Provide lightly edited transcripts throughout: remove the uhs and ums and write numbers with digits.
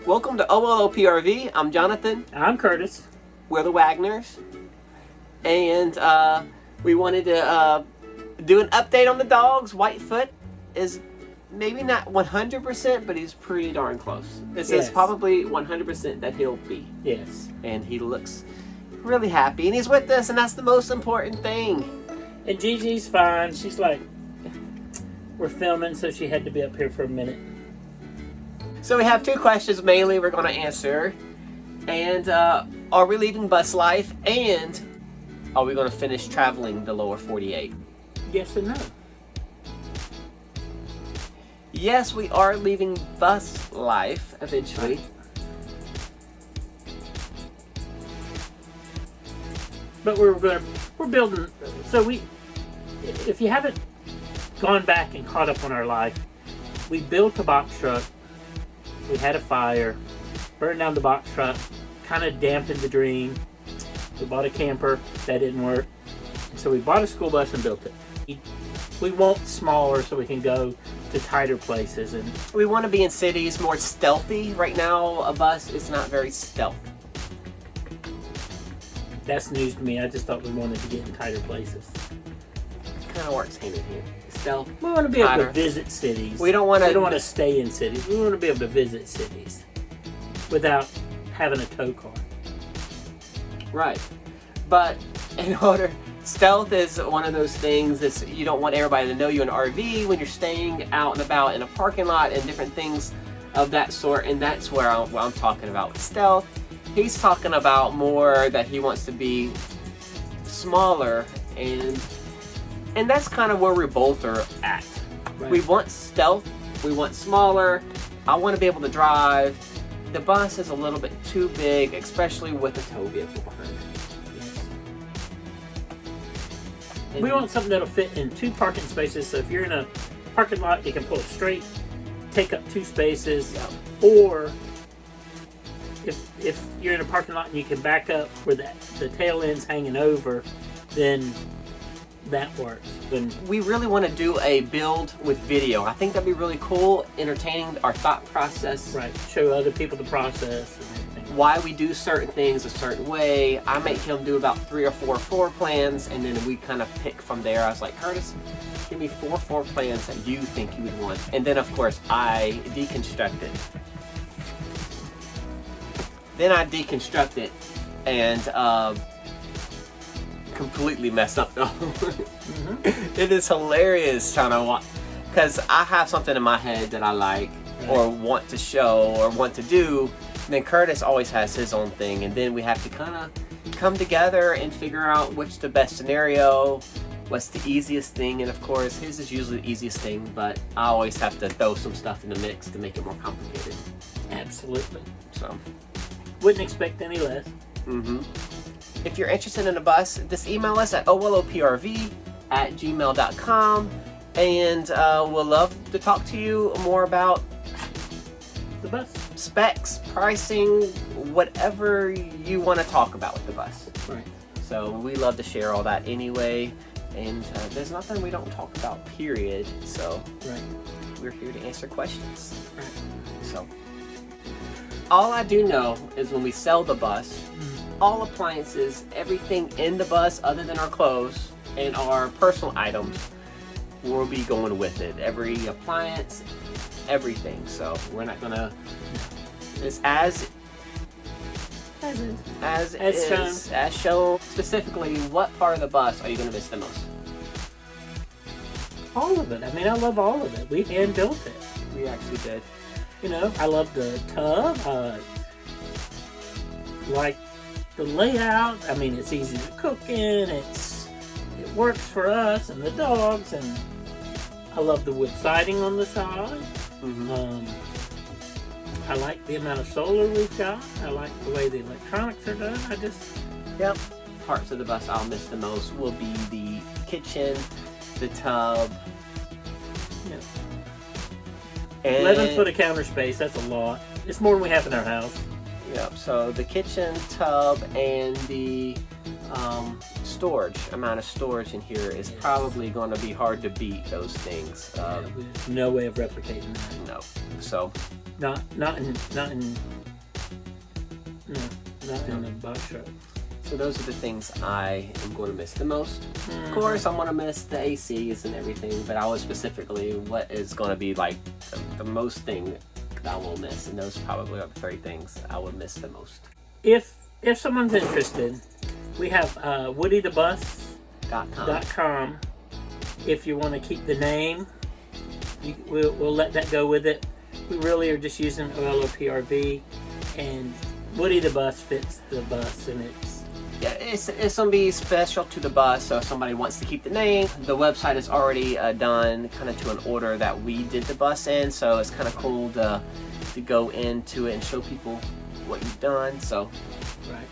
Welcome to OLOPRV. I'm Jonathan. I'm Curtis. We're the Wagners. And we wanted to do an update on the dogs. Whitefoot is maybe not 100%, but he's pretty darn close. This is probably 100% that he'll be. Yes. And he looks really happy. And he's with us, and that's the most important thing. And Gigi's fine. She's like, we're filming, so she had to be up here for a minute. So we have two questions mainly we're going to answer. And are we leaving BUSLIFE? And are we going to finish traveling the lower 48? Yes and no. Yes, we are leaving BUSLIFE eventually. But we're building. So if you haven't gone back and caught up on our life, we built a box truck. We had a fire, burned down the box truck, kind of dampened the dream. We bought a camper, that didn't work. So we bought a school bus and built it. We want smaller so we can go to tighter places. And we want to be in cities more stealthy. Right now, a bus is not very stealth. That's news to me. I just thought we wanted to get in tighter places. It kind of works hand in hand. Stealth. We want to be able to visit cities. We don't want to stay in cities. We want to be able to visit cities without having a tow car. Right. But in order, stealth is one of those things that you don't want everybody to know you in an RV when you're staying out and about in a parking lot and different things of that sort. And that's what I'm talking about with stealth. He's talking about more that he wants to be smaller, and that's kind of where we both are at. Right. We want stealth, we want smaller. I want to be able to drive. The bus is a little bit too big, especially with a tow vehicle behind it. We want something that'll fit in 2 parking spaces, so if you're in a parking lot, you can pull straight, take up 2 spaces, or if you're in a parking lot and you can back up where the tail end's hanging over, then that works. Then we really want to do a build with video. I think that'd be really cool, entertaining our thought process. Right, show other people the process and everything. Why we do certain things a certain way. I make him do about 3 or 4 floor plans, and then we kind of pick from there. I was like, Curtis, give me 4 floor plans that you think you would want. And then, of course, I deconstruct it. Then I deconstruct it and completely mess up though. It is hilarious trying to watch, because I have something in my head that I like or want to show or want to do. And then Curtis always has his own thing, and then we have to kind of come together and figure out which the best scenario, what's the easiest thing. And of course his is usually the easiest thing, but I always have to throw some stuff in the mix to make it more complicated. Absolutely. So wouldn't expect any less. If you're interested in a bus, just email us at oloprv@gmail.com, and we'll love to talk to you more about the bus. Specs, pricing, whatever you want to talk about with the bus. Right. So we love to share all that anyway, and there's nothing we don't talk about, period. So we're here to answer questions. Right. So all I do know is when we sell the bus, all appliances, everything in the bus other than our clothes and our personal items will be going with it. Every appliance, everything. So we're not gonna, it's as shown. Specifically, what part of the bus are you gonna miss the most? All of it. I mean, I love all of it. We hand built it. We actually did. You know, I love the tub. Like the layout. I mean, it's easy to cook in. It works for us and the dogs, and I love the wood siding on the side. I like the amount of solar we've got. I like the way the electronics are done. Parts of the bus I'll miss the most will be the kitchen, the tub. 11 foot of counter space. That's a lot. It's more than we have in our house. Yep, so the kitchen, tub, and the amount of storage in here is probably going to be hard to beat those things. There's no way of replicating that. No. So not in No, not in the box truck. So those are the things I am going to miss the most. Of course, I'm going to miss the ACs and everything, but I was specifically what is going to be like the most thing that I will miss, and those probably are the 3 things I would miss the most. If someone's interested, we have woodythebus.com. If you want to keep the name, we'll let that go with it. We really are just using OLOPRV, and Woody the Bus fits the bus, and it's gonna be special to the bus. So if somebody wants to keep the name, the website is already done kind of to an order that we did the bus in. So it's kind of cool to go into it and show people what you've done. So, right.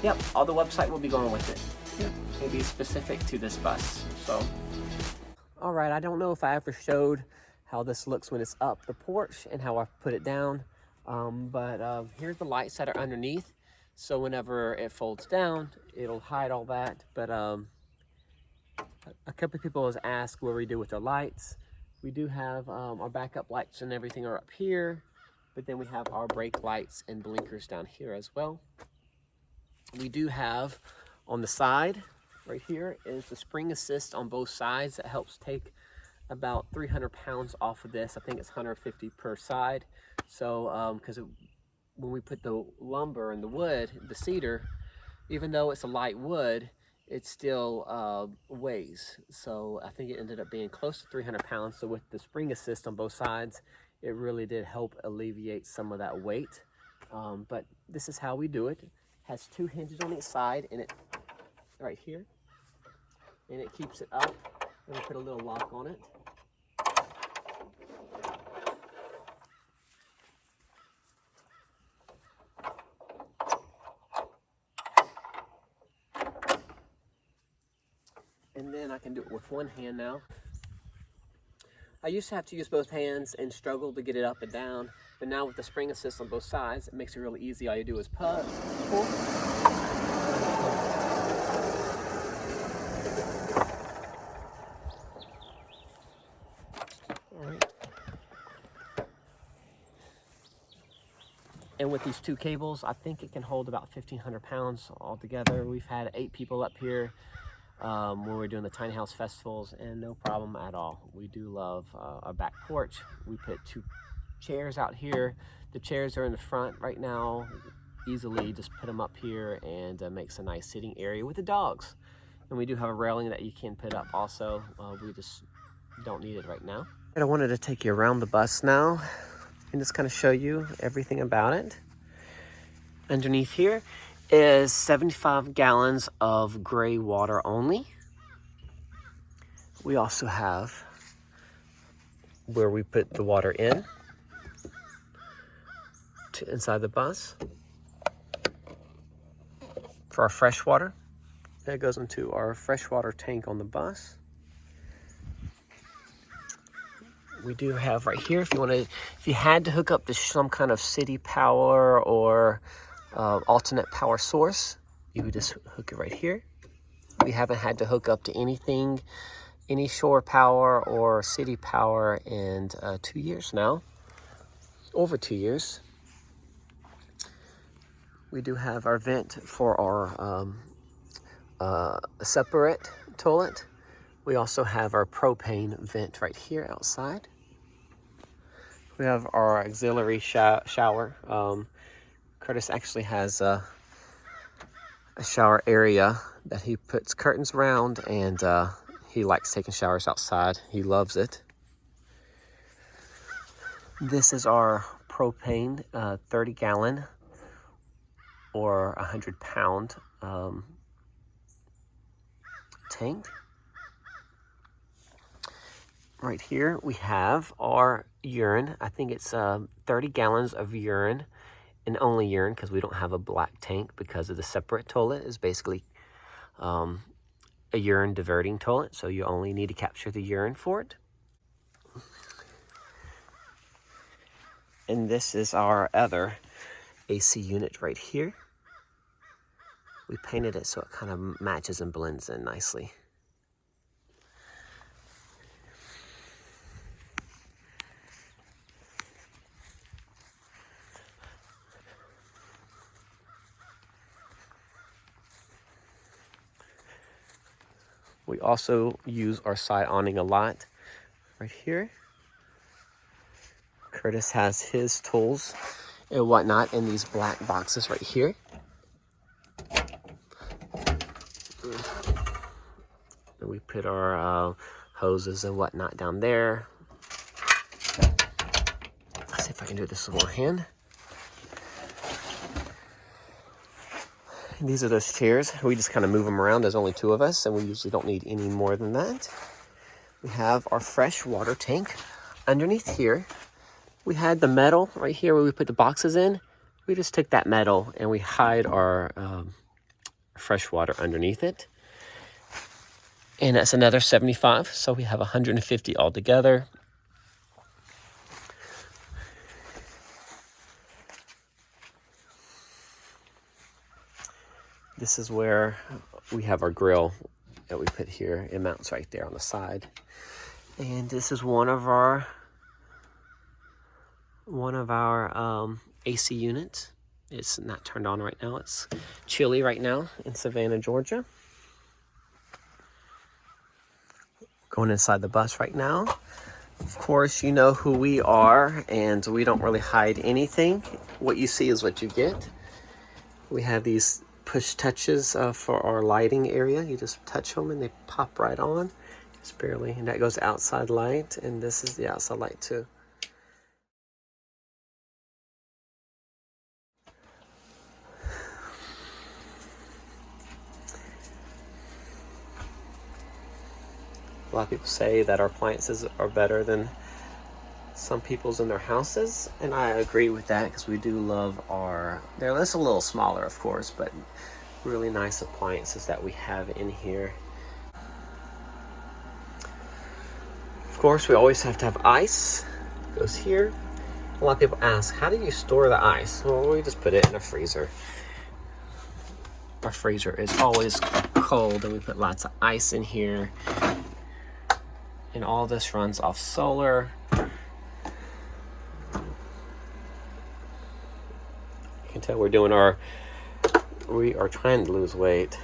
Yep, all the website will be going with it. Yep. It'll be specific to this bus. So, all right. I don't know if I ever showed how this looks when it's up the porch and how I put it down. But here's the lights that are underneath. So whenever it folds down, it'll hide all that. But a couple of people has asked what we do with the lights. We do have our backup lights and everything are up here, but then we have our brake lights and blinkers down here as well. We do have on the side right here is the spring assist on both sides that helps take about 300 pounds off of this. I think it's 150 per side. So because when we put the lumber and the wood, the cedar, even though it's a light wood, it still weighs. So I think it ended up being close to 300 pounds. So with the spring assist on both sides, it really did help alleviate some of that weight. But this is how we do it. It has 2 hinges on each side, and it right here, and it keeps it up. And we put a little lock on it. And then I can do it with one hand now. I used to have to use both hands and struggle to get it up and down, but now with the spring assist on both sides, it makes it really easy. All you do is pull. All right. And with these 2 cables, I think it can hold about 1,500 pounds altogether. We've had 8 people up here when we're doing the tiny house festivals, and no problem at all. We do love our back porch. We put 2 chairs out here. The chairs are in the front right now. Easily just put them up here, and makes a nice sitting area with the dogs. And we do have a railing that you can put up also. We just don't need it right now. And I wanted to take you around the bus now and just kind of show you everything about it. Underneath here is 75 gallons of gray water only. We also have where we put the water in to inside the bus for our fresh water. That goes into our freshwater tank on the bus. We do have right here, if you had to hook up to some kind of city power or alternate power source, you would just hook it right here. We haven't had to hook up to anything, any shore power or city power in 2 years now, over 2 years. We do have our vent for our separate toilet. We also have our propane vent right here outside. We have our auxiliary shower. Curtis actually has a shower area that he puts curtains around, and he likes taking showers outside. He loves it. This is our propane 30-gallon or 100-pound tank. Right here we have our urine. I think it's 30 gallons of urine, and only urine because we don't have a black tank because of the separate toilet is basically a urine diverting toilet, so you only need to capture the urine for it. And this is our other AC unit right here. We painted it so it kind of matches and blends in nicely. We also use our side awning a lot right here. Curtis has his tools and whatnot in these black boxes right here. And we put our hoses and whatnot down there. Let's see if I can do this with one hand. And these are those chairs. We just kind of move them around. There's only 2 of us, and we usually don't need any more than that. We have our fresh water tank underneath here. We had the metal right here where we put the boxes in. We just took that metal and we hide our fresh water underneath it. And that's another 75, so we have 150 altogether. This is where we have our grill that we put here. It mounts right there on the side. And this is one of our AC units. It's not turned on right now. It's chilly right now in Savannah, Georgia. Going inside the bus right now. Of course, you know who we are, and we don't really hide anything. What you see is what you get. We have these push touches for our lighting area. You just touch them and they pop right on. Just barely, and that goes outside light, and this is the outside light too. A lot of people say that our appliances are better than some people's in their houses, and I agree with that because we do love they're just a little smaller, of course, but really nice appliances that we have in here. Of course, we always have to have ice. It goes here. A lot of people ask, how do you store the ice? Well, we just put it in a freezer. Our freezer is always cold, and we put lots of ice in here. And all this runs off solar. You can tell we are trying to lose weight.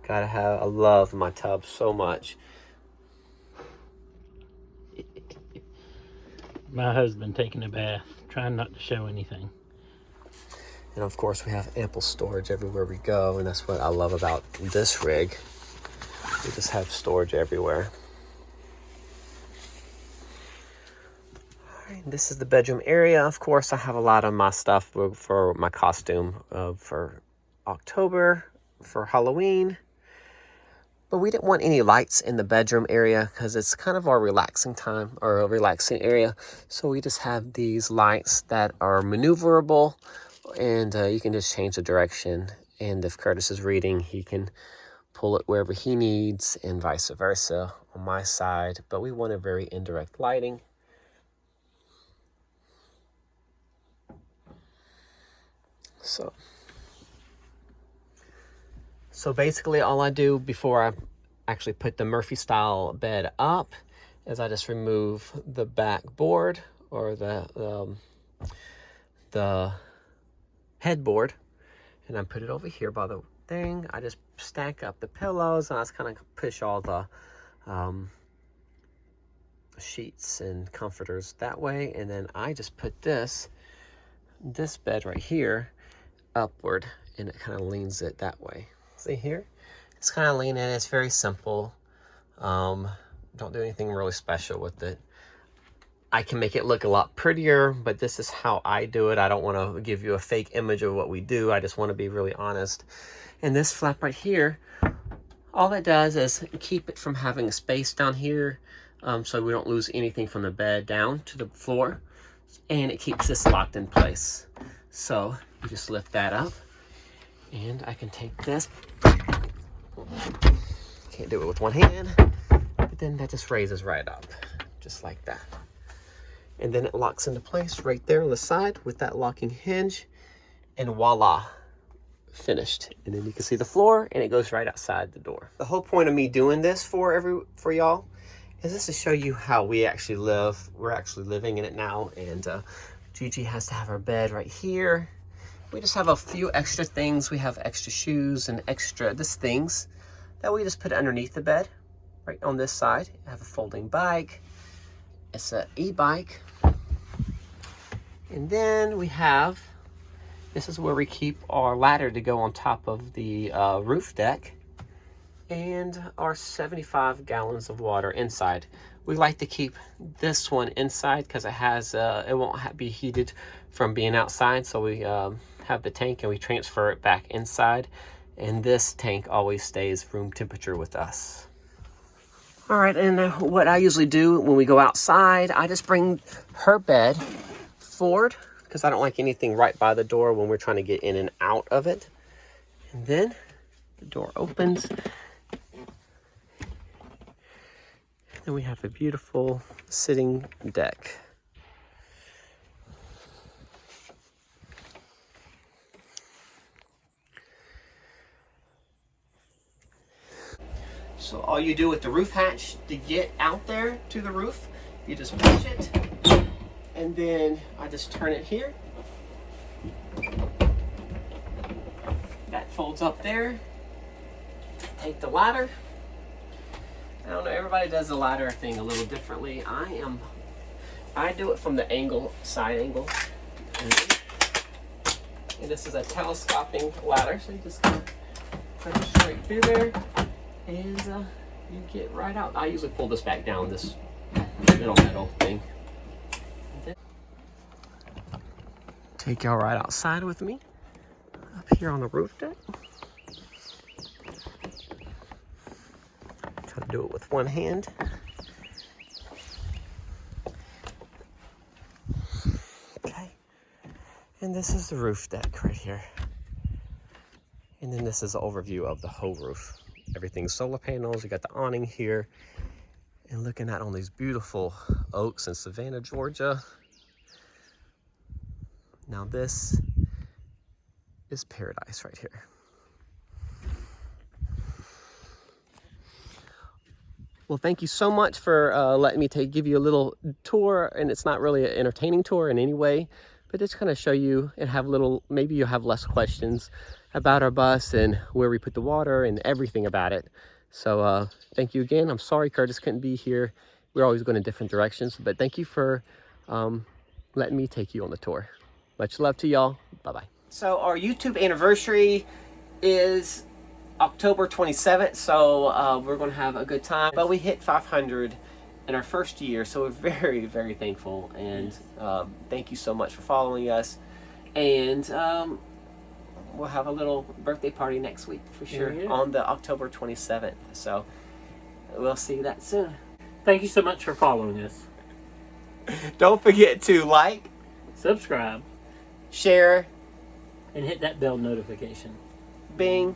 I love my tub so much. My husband taking a bath, trying not to show anything. And of course we have ample storage everywhere we go, and that's what I love about this rig. We just have storage everywhere. All right, this is the bedroom area. Of course, I have a lot of my stuff for my costume for October, for Halloween. But we didn't want any lights in the bedroom area because it's kind of our relaxing time, or a relaxing area. So we just have these lights that are maneuverable, and you can just change the direction. And if Curtis is reading, he can pull it wherever he needs, and vice versa on my side. But we want a very indirect lighting. So basically all I do before I actually put the Murphy style bed up is I just remove the back board, or the headboard, and I put it over here by the thing. I just stack up the pillows, and I just kind of push all the sheets and comforters that way, and then I just put this bed right here upward, and it kind of leans it that way. See here? It's kind of leaning. It's very simple. Don't do anything really special with it. I can make it look a lot prettier, but this is how I do it. I don't want to give you a fake image of what we do. I just want to be really honest. And this flap right here, all it does is keep it from having a space down here, so we don't lose anything from the bed down to the floor. And it keeps this locked in place. So you just lift that up, and I can take this. Can't do it with one hand, but then that just raises right up, just like that. And then it locks into place right there on the side with that locking hinge, and voila, finished. And then you can see the floor, and it goes right outside the door. The whole point of me doing this for y'all is this to show you how we actually live. We're actually living in it now, and Gigi has to have her bed right here. we just have a few extra things. We have extra shoes and extra things that we just put underneath the bed, right on this side. I have a folding bike. It's an e-bike. And then we have, this is where we keep our ladder to go on top of the roof deck, and our 75 gallons of water inside. We like to keep this one inside because it has, it won't be heated from being outside. So we have the tank and we transfer it back inside. And this tank always stays room temperature with us. All right, and what I usually do when we go outside, I just bring her bed forward because I don't like anything right by the door when we're trying to get in and out of it. And then the door opens. And we have a beautiful sitting deck. So all you do with the roof hatch to get out there to the roof, you just push it, and then I just turn it here. That folds up there. Take the ladder. I don't know, everybody does the ladder thing a little differently. I do it from the side angle. And this is a telescoping ladder, so you just kind of put it straight through there, and you get right out. I usually pull this back down, this little metal thing. Take y'all right outside with me, up here on the roof deck. Try to do it with one hand. Okay. And this is the roof deck right here. And then this is an overview of the whole roof. Everything's solar panels. You got the awning here. And looking at all these beautiful oaks in Savannah, Georgia. Now this is paradise right here. Well, thank you so much for letting me give you a little tour, and it's not really an entertaining tour in any way, but just kind of show you and have maybe you'll have less questions about our bus and where we put the water and everything about it. So thank you again. I'm sorry Curtis couldn't be here. We're always going in different directions, but thank you for letting me take you on the tour. Much love to y'all. Bye-bye. So our YouTube anniversary is October 27th, so we're going to have a good time. But we hit 500 in our first year, so we're very, very thankful. And thank you so much for following us. And we'll have a little birthday party next week for sure, on the October 27th. So we'll see that soon. Thank you so much for following us. Don't forget to like, subscribe, share, and hit that bell notification. Bing.